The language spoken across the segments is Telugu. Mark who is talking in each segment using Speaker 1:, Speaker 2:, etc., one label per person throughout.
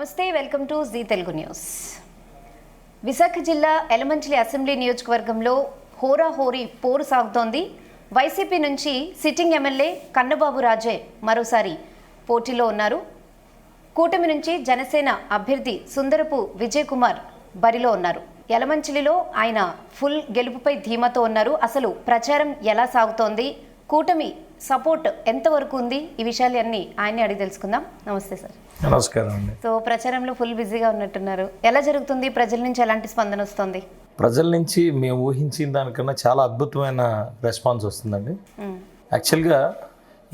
Speaker 1: నమస్తే, welcome to Zee Telugu news. Visakha జిల్లా ఎలమంచిలి అసెంబ్లీ నియోజకవర్గంలో హోరాహోరీ పోరు సాగుతోంది. వైసీపీ నుంచి సిట్టింగ్ ఎమ్మెల్యే కన్నబాబు రాజే మరోసారి పోటీలో ఉన్నారు. కూటమి నుంచి జనసేన అభ్యర్థి సుందరపు విజయ్ కుమార్ బరిలో ఉన్నారు. ఎలమంచిలిలో ఆయన ఫుల్ గెలుపుపై ధీమాతో ఉన్నారు. అసలు ప్రచారం ఎలా సాగుతోంది, కూటమి సపోర్ట్ ఎంతవరకు ఉంది, ఈ విషయాలన్నీ ఆయన్ని అడిగి తెలుసుకుందాం. నమస్తే సార్.
Speaker 2: నమస్కారం అండి.
Speaker 1: సో ప్రచారంలో ఫుల్ బిజీగా ఉన్నట్టున్నారు. ఎలా జరుగుతుంది? ప్రజల నుంచి ఎలాంటి స్పందన వస్తుంది?
Speaker 2: ప్రజల నుంచి మేము ఊహించిన దానికన్నా చాలా అద్భుతమైన రెస్పాన్స్ వస్తుందండి. యాక్చువల్గా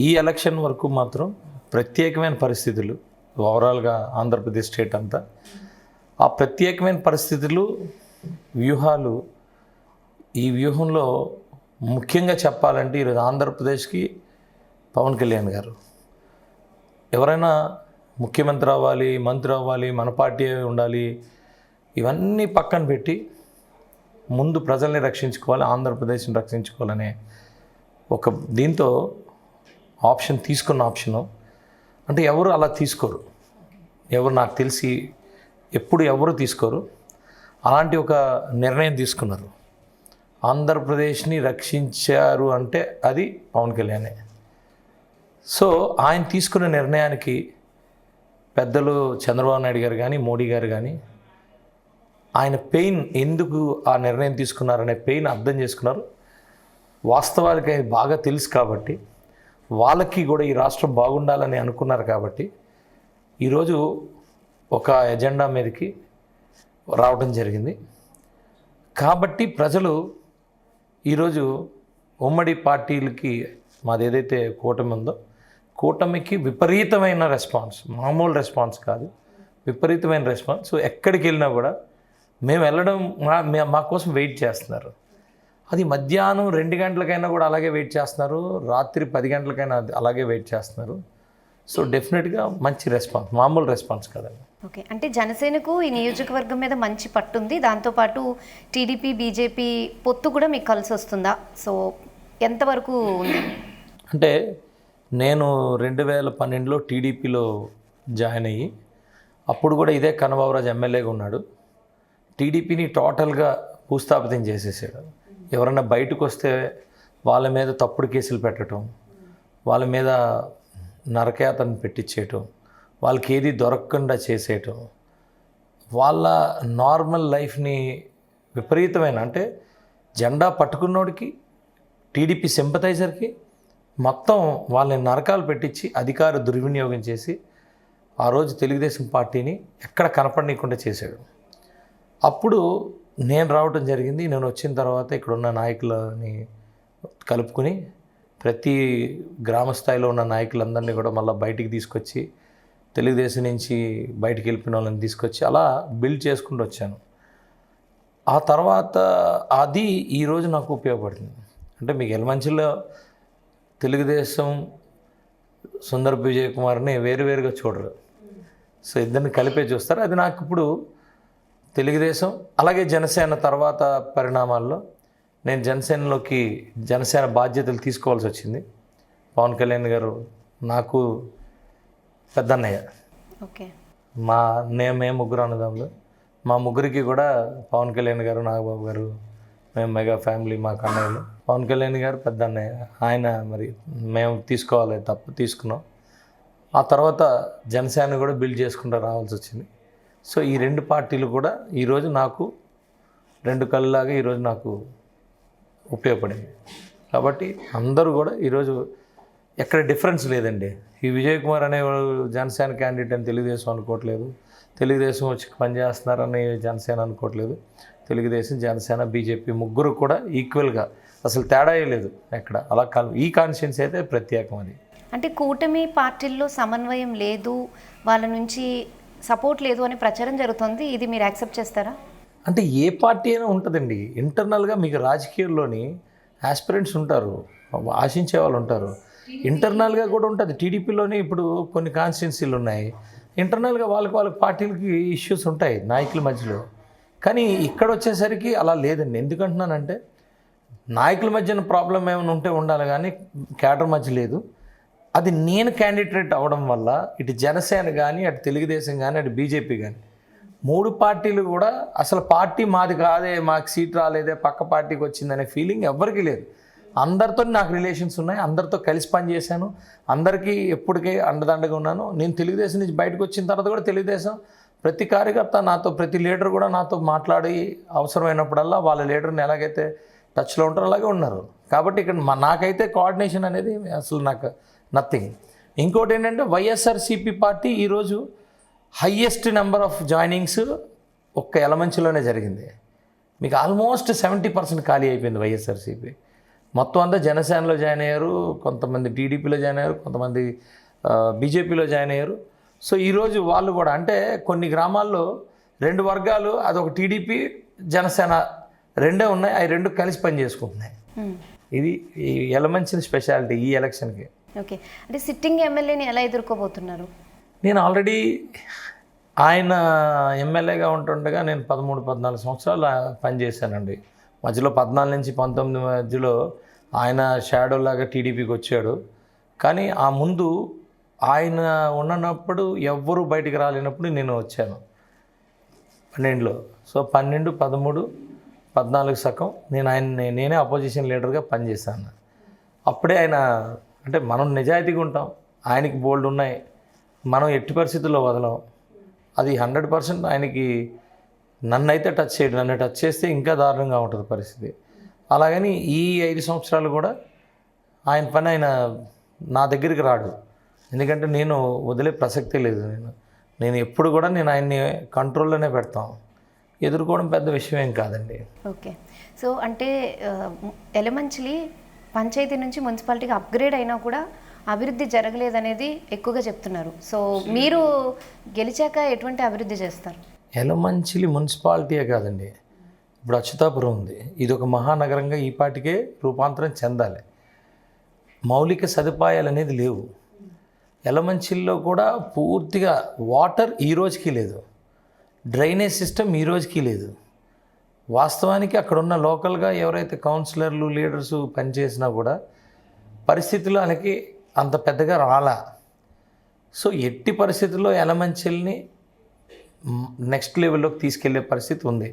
Speaker 2: ఈ ఎలక్షన్ వరకు మాత్రం ప్రత్యేకమైన పరిస్థితులు ఓవరాల్గా ఆంధ్రప్రదేశ్ స్టేట్ అంతా, ఆ ప్రత్యేకమైన పరిస్థితులు వ్యూహాలు, ఈ వ్యూహంలో ముఖ్యంగా చెప్పాలంటే ఈరోజు ఆంధ్రప్రదేశ్కి పవన్ కళ్యాణ్ గారు ఎవరైనా ముఖ్యమంత్రి అవ్వాలి, మంత్రి అవ్వాలి, మన పార్టీ ఉండాలి, ఇవన్నీ పక్కన పెట్టి ముందు ప్రజల్ని రక్షించుకోవాలి, ఆంధ్రప్రదేశ్ని రక్షించుకోవాలనే ఒక దీంతో ఆప్షన్ తీసుకున్న ఆప్షను. అంటే ఎవరు అలా తీసుకోరు, ఎవరు నాకు తెలిసి ఎప్పుడు ఎవరు తీసుకోరు. అలాంటి ఒక నిర్ణయం తీసుకున్నారు. ఆంధ్రప్రదేశ్ని రక్షించారు అంటే అది పవన్ కళ్యాణే. సో ఆయన తీసుకున్న నిర్ణయానికి పెద్దలు చంద్రబాబు నాయుడు గారు కానీ, మోడీ గారు కానీ ఆయన పెయిన్, ఎందుకు ఆ నిర్ణయం తీసుకున్నారనే పెయిన్ అర్థం చేసుకున్నారు. వాస్తవానికి అది బాగా తెలుసు కాబట్టి, వాళ్ళకి కూడా ఈ రాష్ట్రం బాగుండాలని అనుకున్నారు కాబట్టి ఈరోజు ఒక ఎజెండా మీదకి రావడం జరిగింది. కాబట్టి ప్రజలు ఈరోజు ఉమ్మడి పార్టీలకి, మాది ఏదైతే కూటమి ఉందో కూటమికి విపరీతమైన రెస్పాన్స్, మామూలు రెస్పాన్స్ కాదు, విపరీతమైన రెస్పాన్స్. సో ఎక్కడికి వెళ్ళినా కూడా మేము వెళ్ళడం మా కోసం వెయిట్ చేస్తున్నారు. అది మధ్యాహ్నం 2 గంటలకైనా కూడా అలాగే వెయిట్ చేస్తున్నారు, రాత్రి 10 గంటలకైనా అలాగే వెయిట్ చేస్తున్నారు. సో డెఫినెట్గా మంచి రెస్పాన్స్, మామూలు రెస్పాన్స్ కదండి.
Speaker 1: ఓకే, అంటే జనసేనకు ఈ నియోజకవర్గం మీద మంచి పట్టుంది. దాంతోపాటు టీడీపీ, బీజేపీ పొత్తు కూడా మీకు కలిసి వస్తుందా? సో ఎంతవరకు ఉంది?
Speaker 2: అంటే నేను 2012లో టీడీపీలో జాయిన్ అయ్యి, అప్పుడు కూడా ఇదే కన్నబాబురాజు ఎమ్మెల్యేగా ఉన్నాడు. టీడీపీని టోటల్గా భూస్థాపితం చేసేసాడు. ఎవరన్నా బయటకు వస్తే వాళ్ళ మీద తప్పుడు కేసులు పెట్టడం, వాళ్ళ మీద నరకయాతన పెట్టించేయటం, వాళ్ళకి ఏది దొరకకుండా చేసేయటం, వాళ్ళ నార్మల్ లైఫ్ని విపరీతమైన, అంటే జెండా పట్టుకున్నోడికి, టీడీపీ సింపథైజర్కి మొత్తం వాళ్ళని నరకాలు పెట్టించి అధికార దుర్వినియోగం చేసి ఆ రోజు తెలుగుదేశం పార్టీని ఎక్కడ కనపడనీయకుండా చేశాడు. అప్పుడు నేను రావడం జరిగింది. నేను వచ్చిన తర్వాత ఇక్కడ ఉన్న నాయకులని కలుపుకుని ప్రతి గ్రామ స్థాయిలో ఉన్న నాయకులందరినీ కూడా మళ్ళీ బయటికి తీసుకొచ్చి, తెలుగుదేశం నుంచి బయటికి వెళ్ళిపోయిన వాళ్ళని తీసుకొచ్చి అలా బిల్డ్ చేసుకుంటూ వచ్చాను. ఆ తర్వాత అది ఈరోజు నాకు ఉపయోగపడుతుంది. అంటే మీకు ఎలమంచిలో తెలుగుదేశం సుందరపు విజయ్ కుమార్ని వేరువేరుగా చూడరు. సో ఇద్దరిని కలిపే చూస్తారు. అది నాకు ఇప్పుడు తెలుగుదేశం అలాగే జనసేన తర్వాత పరిణామాల్లో నేను జనసేన బాధ్యతలు తీసుకోవాల్సి వచ్చింది. పవన్ కళ్యాణ్ గారు నాకు పెద్దన్నయ్య.
Speaker 1: ఓకే,
Speaker 2: మేము ముగ్గురు అన్నదమ్ములు. మా ముగ్గురికి కూడా పవన్ కళ్యాణ్ గారు, నాగబాబు గారు, మేము మెగా ఫ్యామిలీ, మా కన్నయ్యలు. పవన్ కళ్యాణ్ గారు పెద్ద అన్నయ్య, ఆయన మరి మేము తీసుకోవాలి, తప్పు తీసుకున్నాం. ఆ తర్వాత జనసేన కూడా బిల్డ్ చేసుకుంటూ రావాల్సి వచ్చింది. సో ఈ 2 పార్టీలు కూడా ఈరోజు నాకు 2 కళ్ళలాగా ఈరోజు నాకు ఉపయోగపడింది. కాబట్టి అందరూ కూడా ఈరోజు ఎక్కడ డిఫరెన్స్ లేదండి. ఈ విజయ్ కుమార్ అనేవాడు జనసేన క్యాండిడేట్ అని తెలుగుదేశం అనుకోవట్లేదు, తెలుగుదేశం వచ్చి పనిచేస్తున్నారని జనసేన అనుకోవట్లేదు. తెలుగుదేశం, జనసేన, బీజేపీ ముగ్గురు కూడా ఈక్వల్గా, అసలు తేడా లేదు ఎక్కడ. అలా ఈ కాన్స్టిట్యున్సీ అయితే ప్రత్యేకం. అది
Speaker 1: అంటే కూటమి పార్టీల్లో సమన్వయం లేదు, వాళ్ళ నుంచి సపోర్ట్ లేదు అనే ప్రచారం జరుగుతుంది. ఇది మీరు యాక్సెప్ట్ చేస్తారా?
Speaker 2: అంటే ఏ పార్టీ అయినా ఉంటుందండి. ఇంటర్నల్గా మీకు రాజకీయాల్లోని ఆస్పిరెంట్స్ ఉంటారు, ఆశించే వాళ్ళు ఉంటారు. ఇంటర్నల్గా కూడా ఉంటుంది. టీడీపీలోనే ఇప్పుడు కొన్ని కాన్స్టిట్యున్సీలు ఉన్నాయి. ఇంటర్నల్గా వాళ్ళకి పార్టీలకి ఇష్యూస్ ఉంటాయి నాయకుల మధ్యలో. కానీ ఇక్కడ వచ్చేసరికి అలా లేదండి. ఎందుకంటున్నానంటే నాయకుల మధ్యన ప్రాబ్లం ఏమైనా ఉంటే ఉండాలి, కానీ క్యాడర్ మధ్య లేదు. అది నేను క్యాండిడేట్ అవడం వల్ల ఇటు జనసేన కానీ అటు తెలుగుదేశం కానీ అటు బీజేపీ కానీ 3 పార్టీలు కూడా అసలు పార్టీ మాది కాదే, మాకు సీట్ రాలేదే, పక్క పార్టీకి వచ్చిందనే ఫీలింగ్ ఎవ్వరికీ లేదు. అందరితో నాకు రిలేషన్స్ ఉన్నాయి, అందరితో కలిసి పనిచేశాను, అందరికీ ఎప్పటికీ అండదండగా ఉన్నాను. నేను తెలుగుదేశం నుంచి బయటకు వచ్చిన తర్వాత కూడా తెలుగుదేశం ప్రతి కార్యకర్త నాతో, ప్రతి లీడర్ కూడా నాతో మాట్లాడి అవసరమైనప్పుడల్లా వాళ్ళ లీడర్ని ఎలాగైతే టచ్లో ఉంటారో అలాగే ఉన్నారు. కాబట్టి ఇక్కడ నాకైతే కోఆర్డినేషన్ అనేది అసలు నాకు నథింగ్. ఇంకోటి ఏంటంటే వైఎస్ఆర్సీపీ పార్టీ ఈరోజు హయ్యెస్ట్ నెంబర్ ఆఫ్ జాయినింగ్స్ ఒక్క యలమంచిలోనే జరిగింది. మీకు ఆల్మోస్ట్ 70% ఖాళీ అయిపోయింది వైఎస్ఆర్సీపీ. మొత్తం అంతా జనసేనలో జాయిన్ అయ్యారు, కొంతమంది టీడీపీలో జాయిన్ అయ్యారు, కొంతమంది బీజేపీలో జాయిన్ అయ్యారు. సో ఈరోజు వాళ్ళు కూడా అంటే కొన్ని గ్రామాల్లో 2 వర్గాలు, అదొక టీడీపీ జనసేన రెండే ఉన్నాయి, అవి 2 కలిసి పని చేసుకుంటున్నాయి. ఇది ఈ యలమంచి స్పెషాలిటీ ఈ ఎలక్షన్కి.
Speaker 1: ఓకే, అంటే సిట్టింగ్ ఎమ్మెల్యేని ఎలా ఎదుర్కోబోతున్నారు? నేను
Speaker 2: ఆల్రెడీ ఆయన ఎమ్మెల్యేగా ఉంటుండగా నేను 13-14 సంవత్సరాలు పనిచేశానండి. మధ్యలో 14 నుంచి 19 మధ్యలో ఆయన షాడో లాగా టీడీపీకి వచ్చాడు. కానీ ఆ ముందు ఆయన ఉన్నప్పుడు ఎవ్వరూ బయటికి రాలేనప్పుడు నేను వచ్చాను 12లో. సో 12, 13, 14 సగం నేనే అపోజిషన్ లీడర్గా పనిచేశాను. అప్పుడే ఆయన అంటే మనం నిజాయితీగా ఉంటాం, ఆయనకి బోల్డ్ ఉన్నాయి, మనం ఎట్టి పరిస్థితుల్లో వదలం. అది 100% ఆయనకి నన్నైతే టచ్ చేయడు, నన్ను టచ్ చేస్తే ఇంకా దారుణంగా ఉంటుంది పరిస్థితి. అలాగని ఈ 5 సంవత్సరాలు కూడా ఆయన పని ఆయన నా దగ్గరికి రాడు, ఎందుకంటే నేను వదిలే ప్రసక్తే లేదు. నేను ఎప్పుడు కూడా నేను ఆయన్ని కంట్రోల్లోనే పెడతాం. ఎదుర్కోవడం పెద్ద విషయం ఏం కాదండి.
Speaker 1: ఓకే, సో అంటే ఎలమంచిలి పంచాయతీ నుంచి మున్సిపాలిటీకి అప్గ్రేడ్ అయినా కూడా అభివృద్ధి జరగలేదనేది ఎక్కువగా చెప్తున్నారు. సో మీరు గెలిచాక ఎటువంటి అభివృద్ధి చేస్తారు?
Speaker 2: యలమంచిలి మున్సిపాలిటీయే కాదండి, ఇప్పుడు అచ్యుతాపురం ఉంది, ఇది ఒక మహానగరంగా ఈ పాటికే రూపాంతరం చెందాలి. మౌలిక సదుపాయాలు అనేది లేవు. యలమంచిల్లో కూడా పూర్తిగా వాటర్ ఈ రోజుకి లేదు, డ్రైనేజ్ సిస్టమ్ ఈ రోజుకి లేదు. వాస్తవానికి అక్కడున్న లోకల్గా ఎవరైతే కౌన్సిలర్లు లీడర్స్ పనిచేసినా కూడా పరిస్థితులు వాళ్ళకి అంత పెద్దగా రాలా. సో ఎట్టి పరిస్థితుల్లో యలమంచిల్ని నెక్స్ట్ లెవెల్లోకి తీసుకెళ్లే పరిస్థితి ఉంది.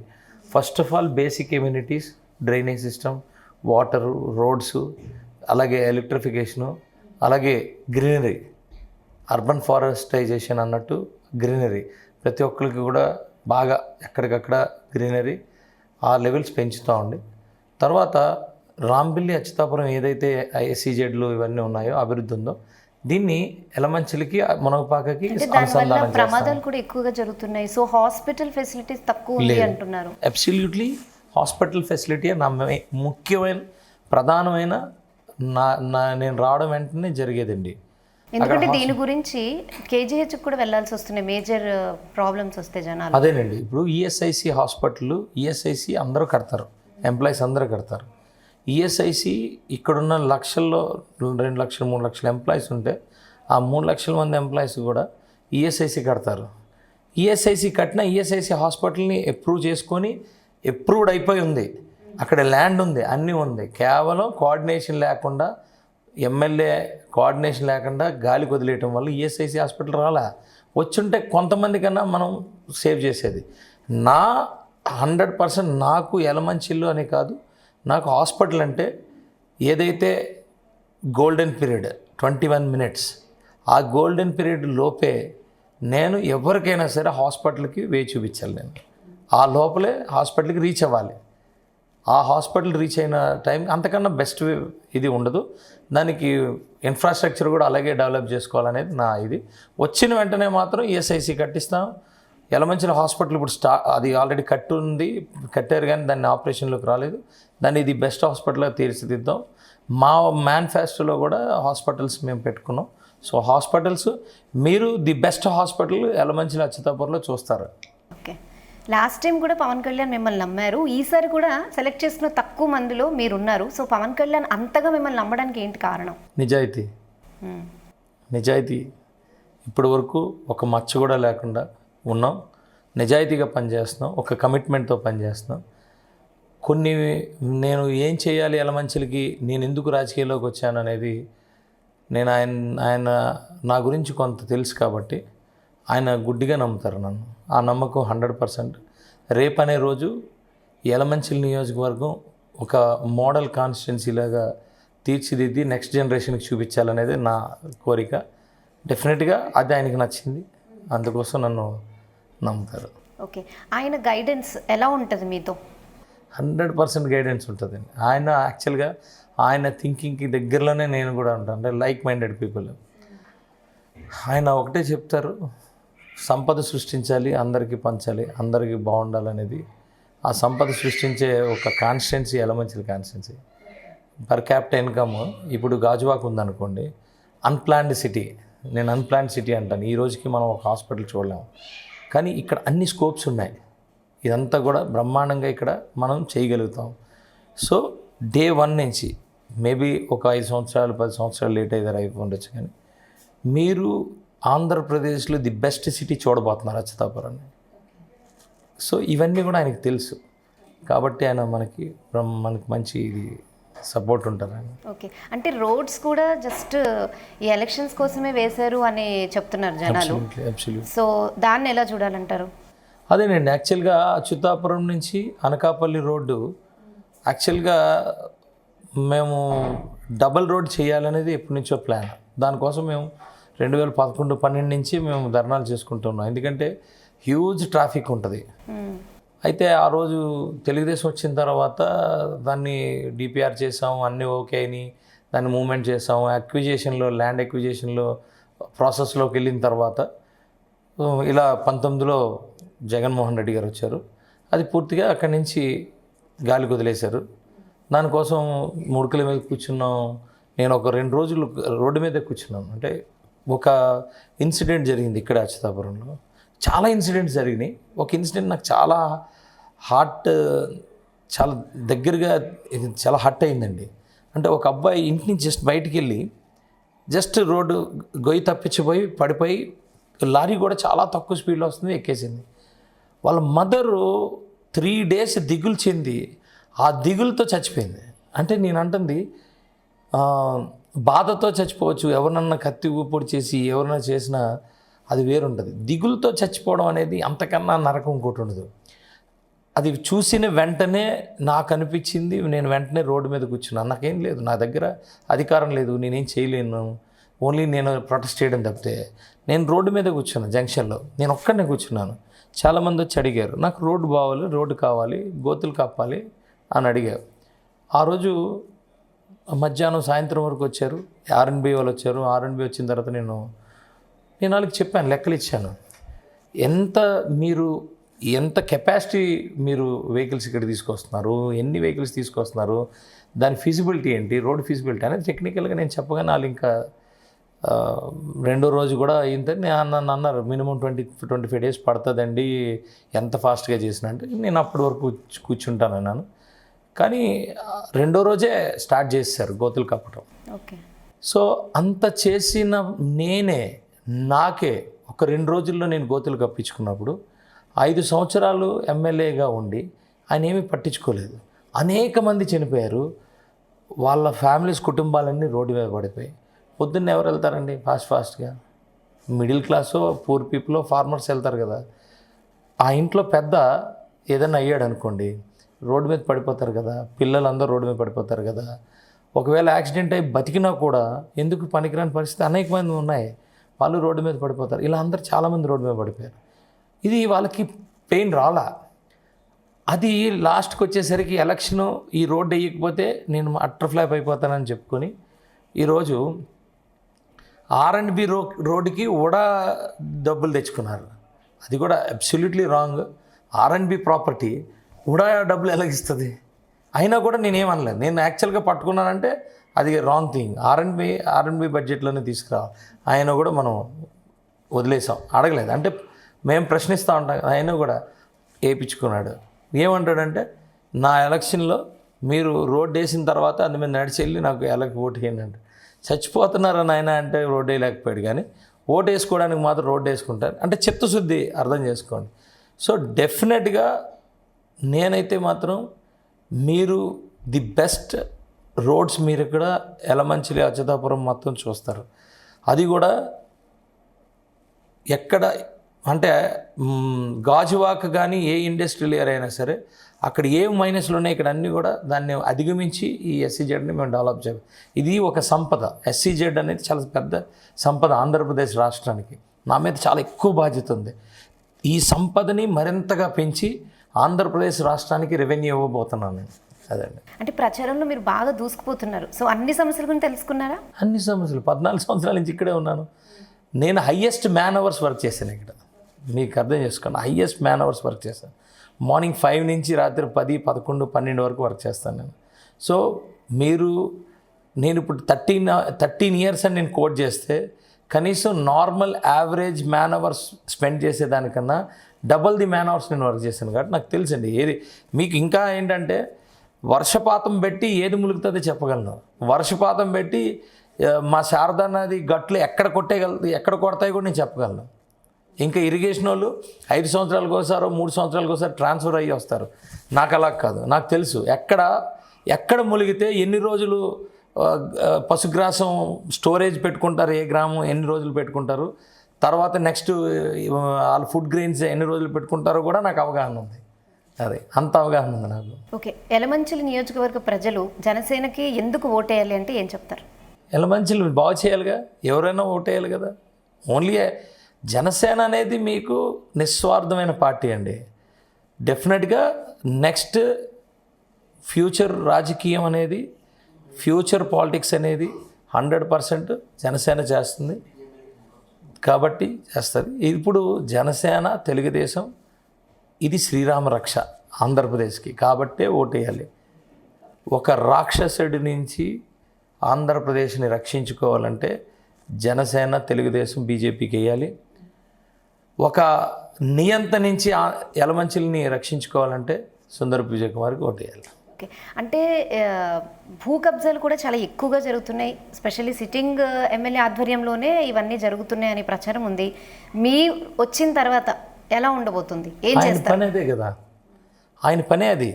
Speaker 2: First of all basic amenities, drainage system, water, roads, అలాగే ఎలక్ట్రిఫికేషను, అలాగే గ్రీనరీ, అర్బన్ ఫారెస్టైజేషన్ అన్నట్టు గ్రీనరీ ప్రతి ఒక్కరికి కూడా బాగా ఎక్కడికక్కడ గ్రీనరీ ఆ లెవెల్స్ పెంచుతూ ఉండి, తర్వాత రాంబిల్లి అచ్యుతాపురం ఏదైతే ఐఎస్సీజెడ్లు ఇవన్నీ ఉన్నాయో అభివృద్ధి ఉందో దీన్ని యలమంచిలికి మునగపాకకి అనుసంధానం
Speaker 1: ప్రమాదాలు కూడా ఎక్కువగా జరుగుతున్నాయి. సో హాస్పిటల్ ఫెసిలిటీస్ తక్కువ ఉంది అంటున్నారు.
Speaker 2: అబ్సల్యూట్లీ హాస్పిటల్ ఫెసిలిటీ నా ముఖ్యమైన ప్రధానమైన నేను రావడం వెంటనే జరిగేదండి.
Speaker 1: ఎందుకంటే దీని గురించి కేజీహెచ్ కూడా వెళ్ళాల్సి వస్తుంది, మేజర్ ప్రాబ్లమ్స్ వస్తే జనాలు.
Speaker 2: అదేనండి, ఇప్పుడు ఈఎస్ఐసి హాస్పిటల్, ఈఎస్ఐసి అందరూ కడతారు, ఎంప్లాయీస్ అందరూ కడతారు. ఈఎస్ఐసి ఇక్కడున్న లక్షల్లో 2 లక్షలు 3 లక్షల ఎంప్లాయీస్ ఉంటే ఆ 3 లక్షల మంది ఎంప్లాయీస్ కూడా ఈఎస్ఐసి కడతారు. ఈఎస్ఐసి కట్టిన ఈఎస్ఐసి హాస్పిటల్ని అప్రూవ్ చేసుకొని అప్రూవ్డ్ అయిపోయి ఉంది, అక్కడ ల్యాండ్ ఉంది, అన్నీ ఉంది. కేవలం కోఆర్డినేషన్ లేకుండా, ఎమ్మెల్యే కోఆర్డినేషన్ లేకుండా గాలికి వదిలేయటం వల్ల ఈఎస్ఐసి హాస్పిటల్ రాలా. వచ్చుంటే కొంతమంది కన్నా మనం సేవ్ చేసేది. నా 100% నాకు యలమంచిల్లో అనే కాదు, నాకు హాస్పిటల్ అంటే ఏదైతే గోల్డెన్ పీరియడ్ 21 మినిట్స్, ఆ గోల్డెన్ పీరియడ్ లోపే నేను ఎవరికైనా సరే హాస్పిటల్కి వేచి చూపించాలి. నేను ఆ లోపలే హాస్పిటల్కి రీచ్ అవ్వాలి. ఆ హాస్పిటల్ రీచ్ అయిన టైం అంతకన్నా బెస్ట్ ఇది ఉండదు. దానికి ఇన్ఫ్రాస్ట్రక్చర్ కూడా అలాగే డెవలప్ చేసుకోవాలనేది నా ఇది. వచ్చిన వెంటనే మాత్రం ఈఎస్ఐసి కట్టిస్తాం. యలమంచిలి హాస్పిటల్ ఇప్పుడు అది ఆల్రెడీ కట్టారు కానీ దాన్ని ఆపరేషన్లోకి రాలేదు. దాన్ని ఇది బెస్ట్ హాస్పిటల్గా తీర్చిదిద్దాం. మా మేనిఫెస్టోలో కూడా హాస్పిటల్స్ మేము పెట్టుకున్నాం. సో హాస్పిటల్స్ మీరు ది బెస్ట్ హాస్పిటల్ యలమంచిలి అచ్యుతాపురంలో చూస్తారు.
Speaker 1: ఓకే, లాస్ట్ టైం కూడా పవన్ కళ్యాణ్ మిమ్మల్ని నమ్మారు, ఈసారి కూడా సెలెక్ట్ చేసుకున్న తక్కువ మందిలో మీరున్నారు. సో పవన్ కళ్యాణ్ అంతగా మిమ్మల్ని నమ్మడానికి ఏంటి కారణం?
Speaker 2: నిజాయితీ ఇప్పటి వరకు ఒక మచ్చ కూడా లేకుండా ఉన్నాం. నిజాయితీగా పనిచేస్తున్నాం, ఒక కమిట్మెంట్తో పనిచేస్తున్నాం. నేను ఏం చేయాలి యలమంచిలికి, నేను ఎందుకు రాజకీయాల్లోకి వచ్చాను అనేది నేను ఆయన నా గురించి కొంత తెలుసు కాబట్టి ఆయన గుడ్డిగా నమ్ముతారు నన్ను. ఆ నమ్మకం 100%. రేపు అనే రోజు యలమంచిలి నియోజకవర్గం ఒక మోడల్ కాన్స్టిట్యున్సీ లాగా తీర్చిదిద్ది నెక్స్ట్ జనరేషన్కి చూపించాలనేది నా కోరిక. డెఫినెట్గా అది ఆయనకి నచ్చింది, అందుకోసం నన్ను నమ్ముతారు.
Speaker 1: ఓకే, ఆయన గైడెన్స్ ఎలా ఉంటుంది మీతో?
Speaker 2: 100% గైడెన్స్ ఉంటుందండి. ఆయన యాక్చువల్గా ఆయన థింకింగ్కి దగ్గరలోనే నేను కూడా ఉంటాను. అంటే లైక్ మైండెడ్ పీపుల్. ఆయన ఒకటే చెప్తారు, సంపద సృష్టించాలి, అందరికీ పంచాలి, అందరికీ బాగుండాలనేది. ఆ సంపద సృష్టించే ఒక constituency Yalamanchili constituency. Per capita income ఇప్పుడు గాజువాక్ ఉందనుకోండి, అన్ప్లాన్డ్ సిటీ. నేను అన్ప్లాన్డ్ సిటీ అంటాను. ఈ రోజుకి మనం ఒక హాస్పిటల్ చూడలేము, కానీ ఇక్కడ అన్ని స్కోప్స్ ఉన్నాయి. ఇదంతా కూడా బ్రహ్మాండంగా ఇక్కడ మనం చేయగలుగుతాం. సో డే 1 నుంచి మేబీ ఒక 5 సంవత్సరాలు 10 సంవత్సరాలు లేట్ అయితే అయిపోయి ఉండొచ్చు, కానీ మీరు ఆంధ్రప్రదేశ్లో ది బెస్ట్ సిటీ చూడబోతున్నారు అచ్యుతాపురాన్ని. సో ఇవన్నీ కూడా ఆయనకు తెలుసు కాబట్టి ఆయన మనకి మంచి ఇది సపోర్ట్ ఉంటారని.
Speaker 1: ఓకే, అంటే రోడ్స్ కూడా జస్ట్ ఈ ఎలక్షన్స్ కోసమే వేశారు అని చెప్తున్నారు జనాలు. సో దాన్ని ఎలా చూడాలంటారు?
Speaker 2: అదేనండి, యాక్చువల్గా అచ్యుతాపురం నుంచి అనకాపల్లి రోడ్డు యాక్చువల్గా మేము డబల్ రోడ్ చేయాలనేది ఎప్పటి నుంచో ప్లాన్. దానికోసం మేము 2011-12 నుంచి మేము ధర్నాలు చేసుకుంటున్నాం. ఎందుకంటే హ్యూజ్ ట్రాఫిక్ ఉంటుంది. అయితే ఆ రోజు తెలుగుదేశం వచ్చిన తర్వాత దాన్ని డిపిఆర్ చేసాము, అన్నీ ఓకే అని దాన్ని మూవ్మెంట్ చేసాము. అక్విజేషన్లో ల్యాండ్ అక్విజేషన్లో ప్రాసెస్లోకి వెళ్ళిన తర్వాత ఇలా 19లో జగన్మోహన్ రెడ్డి గారు వచ్చారు. అది పూర్తిగా అక్కడి నుంచి గాలికి వదిలేశారు. దానికోసం ముడుకుల మీద కూర్చున్నాం. నేను ఒక 2 రోజులు రోడ్డు మీదే కూర్చున్నాను. అంటే ఒక ఇన్సిడెంట్ జరిగింది ఇక్కడ అచ్యుతాపురంలో. చాలా ఇన్సిడెంట్స్ జరిగినాయి. ఒక ఇన్సిడెంట్ నాకు చాలా చాలా దగ్గరగా చాలా హర్ట్ అయిందండి. అంటే ఒక అబ్బాయి ఇంటి నుంచి జస్ట్ బయటికి వెళ్ళి జస్ట్ రోడ్డు గొయ్యి తప్పించిపోయి పడిపోయి లారీ కూడా చాలా తక్కువ స్పీడ్లో వస్తుంది, ఎక్కేసింది. వాళ్ళ మదరు 3 days దిగులు చెంది ఆ దిగులతో చచ్చిపోయింది. అంటే నేను అంటుంది బాధతో చచ్చిపోవచ్చు, ఎవరినన్నా కత్తి ఊపిడి చేసి ఎవరైనా చేసినా అది వేరుంటుంది. దిగులతో చచ్చిపోవడం అనేది అంతకన్నా నరకం ఇంకోటి ఉండదు. అది చూసిన వెంటనే నాకు అనిపించింది, నేను వెంటనే రోడ్డు మీద కూర్చున్నాను. నాకేం లేదు, నా దగ్గర అధికారం లేదు, నేనేం చేయలేను, ఓన్లీ నేను ప్రొటెస్ట్ చేయడం తప్పితే. నేను రోడ్డు మీద కూర్చున్నాను జంక్షన్లో, నేను ఒక్కడనే కూర్చున్నాను. చాలామంది వచ్చి అడిగారు, నాకు రోడ్డు బావాలి, రోడ్డు కావాలి, గోతులు కప్పాలి అని అడిగారు. ఆ రోజు మధ్యాహ్నం సాయంత్రం వరకు వచ్చారు, ఆర్ఎన్బి వాళ్ళు వచ్చారు. ఆర్ఎన్బి వచ్చిన తర్వాత నేను వాళ్ళకి చెప్పాను, లెక్కలు ఇచ్చాను. ఎంత కెపాసిటీ మీరు వెహికల్స్ ఇక్కడ తీసుకొస్తున్నారు, ఎన్ని వెహికల్స్ తీసుకొస్తున్నారు, దాని ఫీజిబిలిటీ ఏంటి, రోడ్ ఫీజిబిలిటీ అనేది టెక్నికల్గా నేను చెప్పగానే వాళ్ళు ఇంకా రెండో రోజు కూడా అయిందని నన్ను అన్నారు. మినిమం 20-25 days పడుతుందండి ఎంత ఫాస్ట్గా చేసిన అంటే. నేను అప్పటి వరకు కూర్చుంటాను అన్నాను. కానీ రెండో రోజే స్టార్ట్ చేశారు గోతులు కప్పటం.
Speaker 1: ఓకే,
Speaker 2: సో అంత చేసిన నాకే ఒక 2 రోజుల్లో నేను గోతులు కప్పించుకున్నప్పుడు 5 సంవత్సరాలు ఎమ్మెల్యేగా ఉండి ఆయన ఏమీ పట్టించుకోలేదు. అనేక మంది చనిపోయారు, వాళ్ళ ఫ్యామిలీస్ కుటుంబాలన్నీ రోడ్డు మీద పడిపోయి. పొద్దున్న ఎవరు వెళ్తారండి ఫాస్ట్గా? మిడిల్ క్లాసో పూర్ పీపుల్ ఫార్మర్స్ వెళ్తారు కదా. ఆ ఇంట్లో పెద్ద ఏదైనా అయ్యాడు అనుకోండి, రోడ్డు మీద పడిపోతారు కదా, పిల్లలందరూ రోడ్డు మీద పడిపోతారు కదా. ఒకవేళ యాక్సిడెంట్ అయ్యి బతికినా కూడా ఎందుకు పనికిరాని పరిస్థితి అనేక మంది ఉన్నాయి, వాళ్ళు రోడ్డు మీద పడిపోతారు. ఇలా అందరూ చాలామంది రోడ్డు మీద పడిపోయారు. ఇది వాళ్ళకి పెయిన్ రాలా. అది లాస్ట్కి వచ్చేసరికి ఎలక్షను ఈ రోడ్డు వేయకపోతే నేను అట్టర్ ఫ్లాప్ అయిపోతానని చెప్పుకొని ఈరోజు ఆర్ఎండ్బి రోడ్డుకి కూడా డబ్బులు తెచ్చుకున్నారు. అది కూడా అబ్సల్యూట్లీ రాంగ్. ఆర్ఎండ్బి ప్రాపర్టీ కూడా డబ్బులు ఎలాగిస్తుంది? అయినా కూడా నేనేమనలేదు. నేను యాక్చువల్గా పట్టుకున్నానంటే అది రాంగ్ థింగ్. ఆర్ఎండ్బి బడ్జెట్లోనే తీసుకురావాలి. ఆయన కూడా మనం వదిలేసాం, అడగలేదు. అంటే మేము ప్రశ్నిస్తూ ఉంటాం, ఆయన కూడా వేయించుకున్నాడు. ఏమంటాడంటే, నా ఎలక్షన్లో మీరు రోడ్డు వేసిన తర్వాత అందు మీద నడిచి వెళ్ళి నాకు ఓటు వేయండి అంటే. చచ్చిపోతున్నారని ఆయన అంటే రోడ్డు వేయలేకపోయాడు, కానీ ఓటు వేసుకోవడానికి మాత్రం రోడ్డు వేసుకుంటారు. అంటే చిత్తశుద్ధి అర్థం చేసుకోండి. సో డెఫినెట్గా నేనైతే మాత్రం మీరు ది బెస్ట్ రోడ్స్ మీరు ఇక్కడ యలమంచిలి అచ్యుతాపురం మొత్తం చూస్తారు. అది కూడా ఎక్కడ అంటే గాజువాక కానీ ఏ ఇండస్ట్రియల్ ఏరియా అయినా సరే అక్కడ ఏ మైనస్లు ఉన్నాయి ఇక్కడ అన్నీ కూడా దాన్ని అధిగమించి ఈ SEZని మేము డెవలప్ చేయాలి. ఇది ఒక సంపద. SEZ అనేది చాలా పెద్ద సంపద ఆంధ్రప్రదేశ్ రాష్ట్రానికి. నా మీద చాలా ఎక్కువ బాధ్యత ఉంది. ఈ సంపదని మరింతగా పెంచి ఆంధ్రప్రదేశ్ రాష్ట్రానికి రెవెన్యూ ఇవ్వబోతున్నాను నేను. అదండి.
Speaker 1: అంటే ప్రచారంలో మీరు బాగా దూసుకుపోతున్నారు. సో అన్ని సమస్యల గురించి తెలుసుకున్నారా?
Speaker 2: అన్ని సమస్యలు 14 సంవత్సరాల నుంచి ఇక్కడే ఉన్నాను. నేను హయ్యెస్ట్ మ్యాన్ అవర్స్ వర్క్ చేశాను ఇక్కడ. మీకు అర్థం చేసుకోండి, హయ్యెస్ట్ మ్యాన్ అవర్స్ వర్క్ చేశాను. మార్నింగ్ 5 నుంచి రాత్రి 10, 11, 12 వరకు వర్క్ చేస్తాను నేను. సో నేను ఇప్పుడు 13 ఇయర్స్ అని నేను కోట్ చేస్తే కనీసం normal average man hours spend చేసేదానికన్నా డబల్ ది మ్యాన్ అవర్స్ నేను వర్క్ చేశాను కాబట్టి నాకు తెలుసండి ఏది. మీకు ఇంకా ఏంటంటే వర్షపాతం పెట్టి ఏది ములుగుతుందో చెప్పగలను. వర్షపాతం పెట్టి మా శారదా నది గట్లు ఎక్కడ కొడతాయి కూడా నేను చెప్పగలను. ఇంకా ఇరిగేషన్ వాళ్ళు 5 సంవత్సరాలకు ఒకసారో 3 సంవత్సరాలకు ఒకసారి ట్రాన్స్ఫర్ అయ్యి వస్తారు. నాకు అలా కాదు, నాకు తెలుసు ఎక్కడ ములిగితే ఎన్ని రోజులు పశుగ్రాసం స్టోరేజ్ పెట్టుకుంటారు, ఏ గ్రామం ఎన్ని రోజులు పెట్టుకుంటారు, తర్వాత నెక్స్ట్ వాళ్ళ ఫుడ్ గ్రెయిన్స్ ఎన్ని రోజులు పెట్టుకుంటారో కూడా నాకు అవగాహన ఉంది. అదే అంత అవగాహన ఉంది నాకు.
Speaker 1: ఓకే, యలమంచిలి నియోజకవర్గ ప్రజలు జనసేనకి ఎందుకు ఓటేయాలి అంటే ఏం చెప్తారు?
Speaker 2: యలమంచిలి బాగు చేయాలిగా, ఎవరైనా ఓటేయాలి కదా. ఓన్లీ జనసేన అనేది మీకు నిస్వార్థమైన పార్టీ అండి. డెఫినెట్గా నెక్స్ట్ ఫ్యూచర్ రాజకీయం అనేది, ఫ్యూచర్ పాలిటిక్స్ అనేది 100% జనసేన చేస్తుంది కాబట్టి చేస్తుంది. ఇప్పుడు జనసేన తెలుగుదేశం ఇది శ్రీరామ రక్ష ఆంధ్రప్రదేశ్కి కాబట్టే ఓటేయాలి. ఒక రాక్షసుడి నుంచి ఆంధ్రప్రదేశ్ని రక్షించుకోవాలంటే జనసేన తెలుగుదేశం బీజేపీకి వేయాలి. ఒక నియంత నుంచి యలమంచిలిని రక్షించుకోవాలంటే సుందరపు విజయ్ కుమార్కి ఓటేయాలి.
Speaker 1: ఓకే, అంటే భూ కబ్జాలు కూడా చాలా ఎక్కువగా జరుగుతున్నాయి. స్పెషల్లీ సిట్టింగ్ ఎమ్మెల్యే ఆధ్వర్యంలోనే ఇవన్నీ జరుగుతున్నాయి అనే ప్రచారం ఉంది. మీ వచ్చిన తర్వాత ఎలా ఉండబోతుంది? ఏం
Speaker 2: ఆయన
Speaker 1: చేస్తారు?
Speaker 2: పని అదే కదా, ఆయన పనే అది.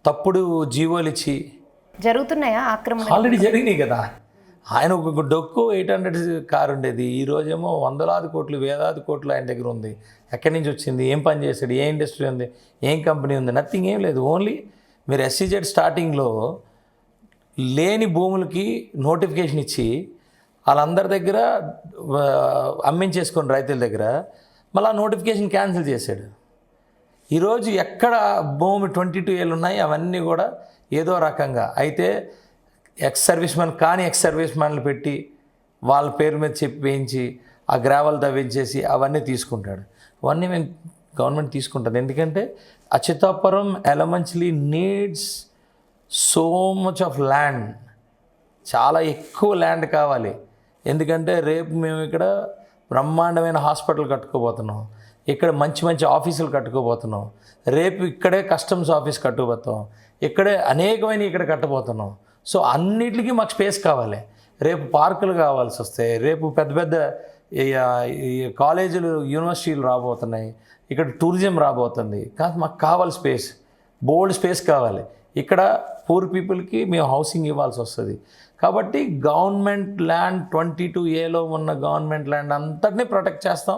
Speaker 2: తప్పుడు జీవోలు ఇచ్చి
Speaker 1: జరుగుతున్నాయా ఆక్రమణ?
Speaker 2: ఆల్రెడీ జరిగినాయి కదా. ఆయన ఒక డొక్కు 800 కారు ఉండేది, ఈరోజేమో వందలాది కోట్లు వేలాది కోట్లు ఆయన దగ్గర ఉంది. ఎక్కడి నుంచి వచ్చింది, ఏం పని చేశాడు, ఏ ఇండస్ట్రీ ఉంది, ఏం కంపెనీ ఉంది, నథింగ్, ఏం లేదు. ఓన్లీ మీరు SEZ స్టార్టింగ్లో లేని భూములకి నోటిఫికేషన్ ఇచ్చి వాళ్ళందరి దగ్గర అమ్మించేసుకొని రైతుల దగ్గర మళ్ళీ నోటిఫికేషన్ క్యాన్సిల్ చేశాడు. ఈరోజు ఎక్కడ భూమి 22 ఏళ్ళు ఉన్నాయి అవన్నీ కూడా ఏదో రకంగా అయితే ఎక్స్ సర్వీస్ మ్యాన్లు పెట్టి వాళ్ళ పేరు మీద వేయించి ఆ గ్రావెల్ తవ్వించేసి అవన్నీ తీసుకుంటాడు. అవన్నీ మేము గవర్నమెంట్ తీసుకుంటుంది. ఎందుకంటే Achutapuram Yalamanchili needs so much of land, చాలా ఎక్కువ ల్యాండ్ కావాలి. ఎందుకంటే రేపు మేము ఇక్కడ బ్రహ్మాండమైన హాస్పిటల్ కట్టుకోబోతున్నాం, ఇక్కడ మంచి మంచి ఆఫీసులు కట్టుకోబోతున్నాం, రేపు ఇక్కడే కస్టమ్స్ ఆఫీస్ కట్టుకోబోతాం, ఇక్కడే అనేకమైన ఇక్కడ కట్టబోతున్నాం. సో అన్నిటికీ మాకు స్పేస్ కావాలి. రేపు పార్కులు కావాల్సి వస్తే, రేపు పెద్ద పెద్ద కాలేజీలు యూనివర్సిటీలు రాబోతున్నాయి, ఇక్కడ టూరిజం రాబోతుంది. కానీ మాకు కావాలి స్పేస్, బోల్డ్ స్పేస్ కావాలి. ఇక్కడ పూర్ పీపుల్కి మేము హౌసింగ్ ఇవ్వాల్సి వస్తుంది. కాబట్టి గవర్నమెంట్ ల్యాండ్ 22Aలో ఉన్న గవర్నమెంట్ ల్యాండ్ అంతటినీ ప్రొటెక్ట్ చేస్తాం,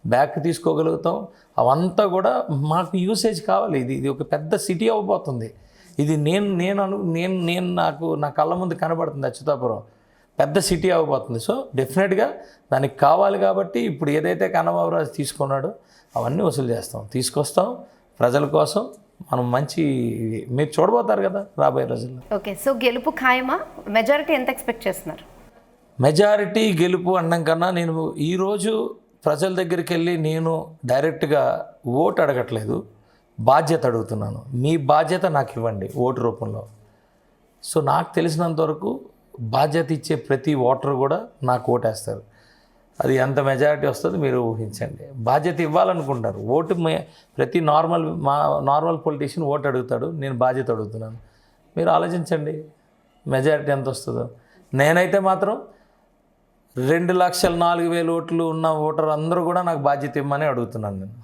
Speaker 2: బ్యాక్ తీసుకోగలుగుతాం. అవంతా కూడా మాకు యూసేజ్ కావాలి. ఇది ఒక పెద్ద సిటీ అవ్వబోతుంది. ఇది నా కళ్ళ ముందు కనబడుతుంది. అచ్యుతాపురం పెద్ద సిటీ అవ్వబోతుంది. సో డెఫినెట్గా దానికి కావాలి. కాబట్టి ఇప్పుడు ఏదైతే కన్నబాబురాజు తీసుకున్నాడో అవన్నీ వసూలు చేస్తాం, తీసుకొస్తాం ప్రజల కోసం. మనం మంచి మీరు చూడబోతారు కదా రాబోయే రోజుల్లో.
Speaker 1: ఓకే, సో గెలుపు ఖాయమా? మెజారిటీ ఎంత ఎక్స్పెక్ట్ చేస్తున్నారు?
Speaker 2: మెజారిటీ గెలుపు అనడం కన్నా నేను ఈరోజు ప్రజల దగ్గరికి వెళ్ళి నేను డైరెక్ట్గా ఓటు అడగట్లేదు, బాధ్యత అడుగుతున్నాను. మీ బాధ్యత నాకు ఇవ్వండి ఓటు రూపంలో. సో నాకు తెలిసినంతవరకు బాధ్యత ఇచ్చే ప్రతి ఓటరు కూడా నాకు ఓటేస్తారు. అది ఎంత మెజారిటీ వస్తుందో మీరు ఊహించండి. బాధ్యత ఇవ్వాలనుకుంటారు. ఓటు ప్రతి నార్మల్ పొలిటీషియన్ ఓటు అడుగుతాడు, నేను బాధ్యత అడుగుతున్నాను. మీరు ఆలోచించండి మెజారిటీ ఎంత వస్తుందో. నేనైతే మాత్రం 2,04,000 ఓట్లు ఉన్న ఓటర్ అందరూ కూడా నాకు బాధ్యత ఇవ్వమని అడుగుతున్నాను నేను,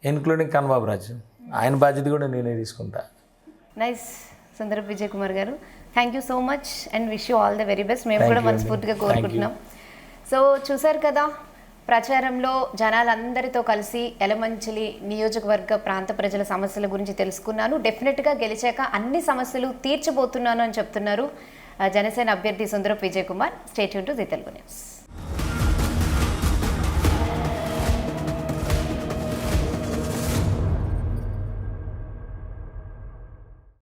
Speaker 2: ఇన్క్లూడింగ్ కన్నబాబురాజు. ఆయన బాధ్యత కూడా నేనే తీసుకుంటా.
Speaker 1: నైస్. సుందరపు విజయ్ కుమార్ గారు. Thank you so much and wish you all the very best. మేము
Speaker 2: Thank
Speaker 1: కూడా
Speaker 2: you అండి.
Speaker 1: మనస్ఫూర్తిగా
Speaker 2: Thank you.
Speaker 1: కోరుకుంటున్నాం. సో చూసారు కదా, ప్రచారంలో జనాలందరితో కలిసి ఎలమంచిలి నియోజకవర్గ ప్రాంత ప్రజల సమస్యల గురించి తెలుసుకున్నాను. డెఫినెట్గా గెలిచాక అన్ని సమస్యలు తీర్చబోతున్నాను అని చెప్తున్నారు జనసేన అభ్యర్థి Sundarapu Vijay Kumar. Stay tune to Zee Telugu news.